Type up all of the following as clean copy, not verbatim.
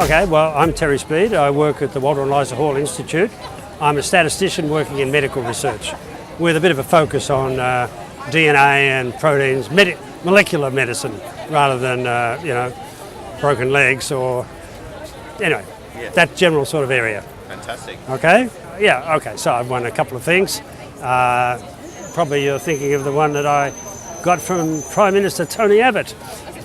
Okay, well, I'm Terry Speed. I work at the Walter and Eliza Hall Institute. I'm a statistician working in medical research with a bit of a focus on DNA and proteins, molecular medicine, rather than, broken legs or, that general sort of area. Fantastic. Okay? Yeah, okay, so I've won a couple of things. Probably you're thinking of the one that I got from Prime Minister Tony Abbott.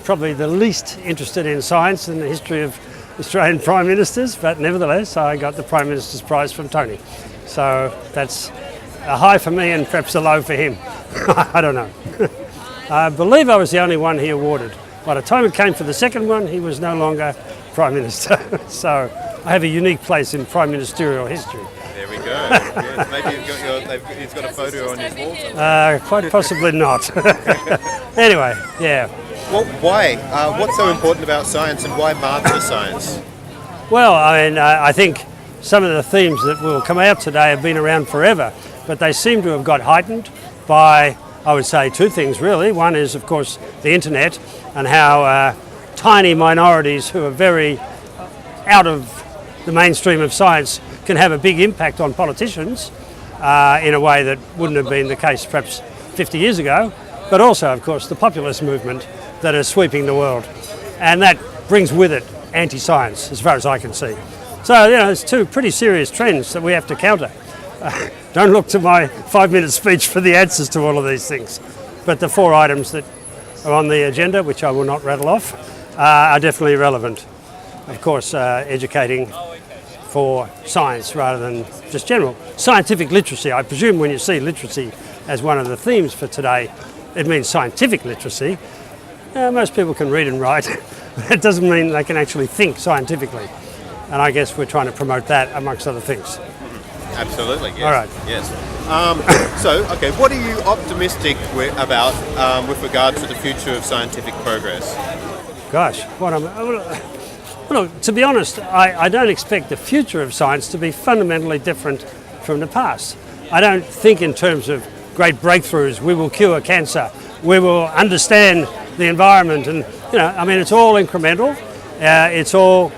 Probably the least interested in science in the history of Australian Prime Ministers, but nevertheless I got the Prime Minister's Prize from Tony. So that's a high for me and perhaps a low for him. I don't know. I believe I was the only one he awarded. By the time it came for the second one, he was no longer Prime Minister. So I have a unique place in prime ministerial history. There we go. Yes, maybe he's got a photo on his wall somewhere. Quite possibly not. Anyway, yeah. Well, why? What's so important about science, and why master science? Well, I think some of the themes that will come out today have been around forever, but they seem to have got heightened by, I would say, two things really. One is, of course, the internet and how tiny minorities who are very out of the mainstream of science can have a big impact on politicians in a way that wouldn't have been the case perhaps 50 years ago, but also, of course, the populist movement that is sweeping the world. And that brings with it anti-science, as far as I can see. So, there's two pretty serious trends that we have to counter. Don't look to my 5-minute speech for the answers to all of these things. But the 4 items that are on the agenda, which I will not rattle off, are definitely relevant. Of course, educating for science rather than just general. Scientific literacy, I presume when you see literacy as one of the themes for today, it means scientific literacy. Most people can read and write. That doesn't mean they can actually think scientifically. And I guess we're trying to promote that amongst other things. Absolutely, yes. All right. Yes. What are you optimistic about with regard to the future of scientific progress? Gosh, to be honest, I don't expect the future of science to be fundamentally different from the past. I don't think in terms of great breakthroughs, we will cure cancer, we will understand the environment, and it's all incremental. It's all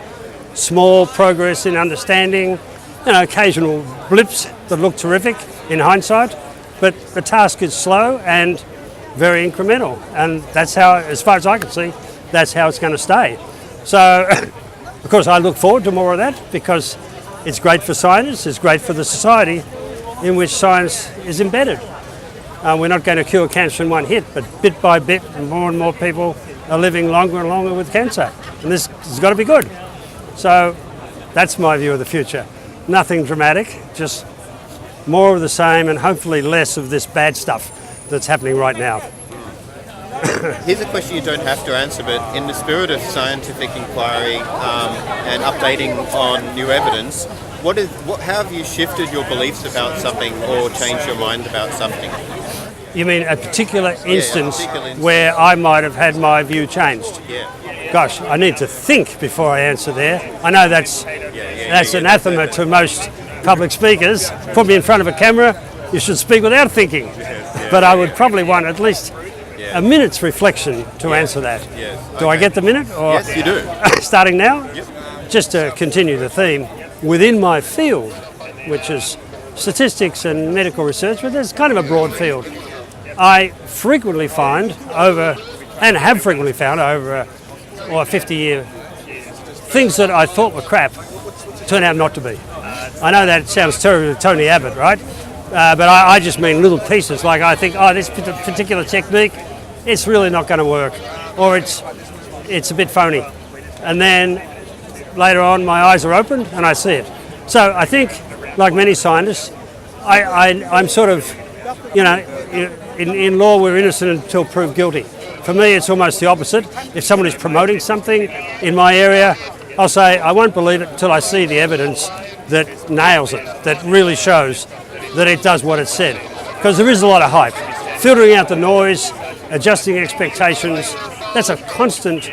small progress in understanding, occasional blips that look terrific in hindsight, but the task is slow and very incremental, and that's how, as far as I can see, that's how it's going to stay. So, of course, I look forward to more of that because it's great for scientists, it's great for the society in which science is embedded. We're not going to cure cancer in one hit, but bit by bit, and more people are living longer and longer with cancer. And this has got to be good. So that's my view of the future. Nothing dramatic, just more of the same and hopefully less of this bad stuff that's happening right now. Here's a question you don't have to answer, but in the spirit of scientific inquiry and updating on new evidence, how have you shifted your beliefs about something or changed your mind about something? You mean a particular instance where I might have had my view changed? Yeah. Gosh, I need to think before I answer there. I know that's anathema to most public speakers. Put me in front of a camera, you should speak without thinking. But I would probably want at least a minute's reflection to answer that. Yes. Do I get the minute? Or yes, you do. Starting now? Yep. Just to continue the theme, within my field, which is statistics and medical research, but there's kind of a broad field, I frequently find over a 50-year, things that I thought were crap turn out not to be. I know that sounds terrible to Tony Abbott, right? But I just mean little pieces, like I think, this particular technique, it's really not going to work, or it's a bit phony. And then later on, my eyes are opened and I see it. So I think, like many scientists, I'm sort of, in law we're innocent until proved guilty. For me, it's almost the opposite. If someone is promoting something in my area, I'll say I won't believe it until I see the evidence that nails it, that really shows that it does what it said. Because there is a lot of hype. Filtering out the noise, adjusting expectations, that's a constant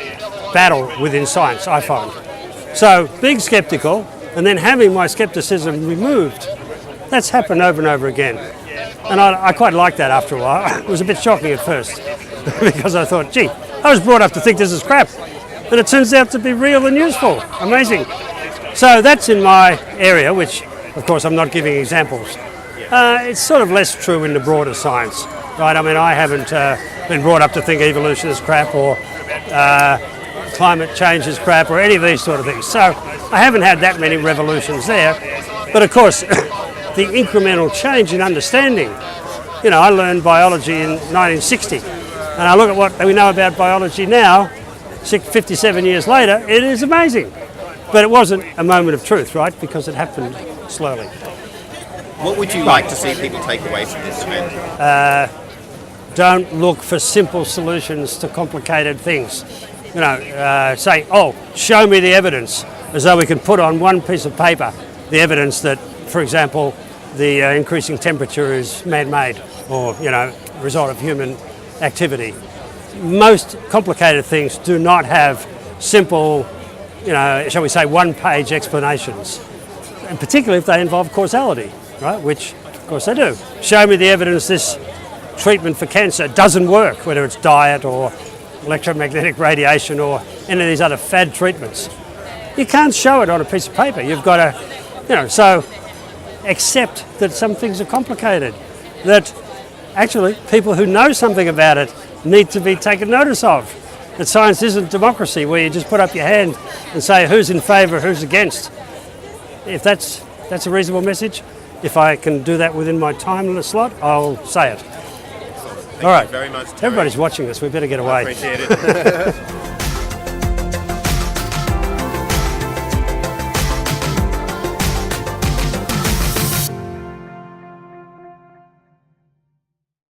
battle within science, I find. So being sceptical and then having my scepticism removed, that's happened over and over again. And I quite liked that after a while. It was a bit shocking at first because I thought, gee, I was brought up to think this is crap. and it turns out to be real and useful. Amazing. So that's in my area, which of course I'm not giving examples. It's sort of less true in the broader science, right? I mean, I haven't been brought up to think evolution is crap or climate change is crap or any of these sort of things. So I haven't had that many revolutions there. But of course, the incremental change in understanding, you know, I learned biology in 1960, and I look at what we know about biology now, 57 years later, it is amazing. But it wasn't a moment of truth, right? Because it happened slowly. What would you like to see people take away from this event? Don't look for simple solutions to complicated things. You know, say, oh, show me the evidence, as though we can put on one piece of paper the evidence that, for example, the increasing temperature is man-made or, you know, result of human activity. Most complicated things do not have simple, you know, shall we say, one-page explanations, and particularly if they involve causality, right, which, of course, they do. Show me the evidence this treatment for cancer doesn't work, whether it's diet or electromagnetic radiation or any of these other fad treatments. You can't show it on a piece of paper. You've got to, you know, so accept that some things are complicated, that actually people who know something about it need to be taken notice of. That science isn't democracy where you just put up your hand and say who's in favour, who's against. If that's a reasonable message, if I can do that within my time slot, I'll say it. Thank All right. you very much, Terry. Everybody's watching us. We better get away. Appreciate it.